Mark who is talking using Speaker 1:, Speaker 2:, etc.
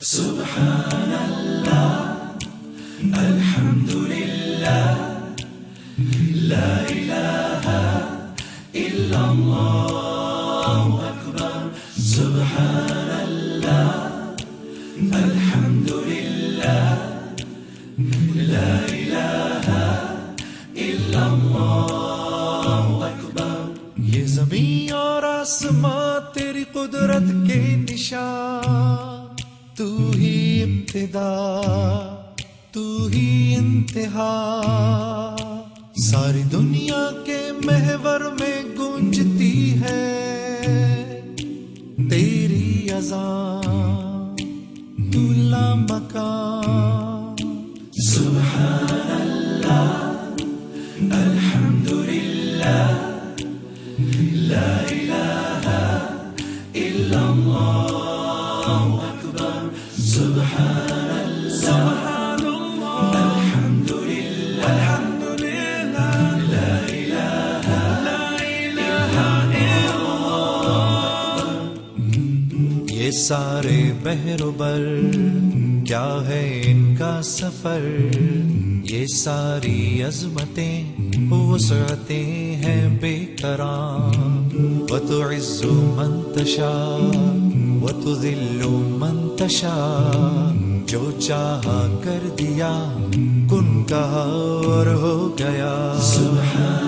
Speaker 1: سبحان اللہ الحمد للہ لا الہ الا اللہ اکبر سبحان اللہ الحمد للہ لا الہ الا اللہ اکبر.
Speaker 2: یہ زمین اور آسمان تیری قدرت کے نشان، تو ہی ابتدا تو ہی انتہا، ساری دنیا کے محور میں گونجتی ہے تیری اذان، تو لامکان.
Speaker 1: سبحان اللہ الحمد للہ لا الہ الا اللہ اکبر سبحان اللہ الحمد للہ لا الہ الا اللہ.
Speaker 2: یہ سارے بحر و بر کیا ہے ان کا سفر، یہ ساری عظمتیں وسعتیں ہیں بے کران. وتعز من تشاء وتذل من تشاء، جو چاہا کر دیا، کن کہا اور ہو گیا.
Speaker 1: سبحان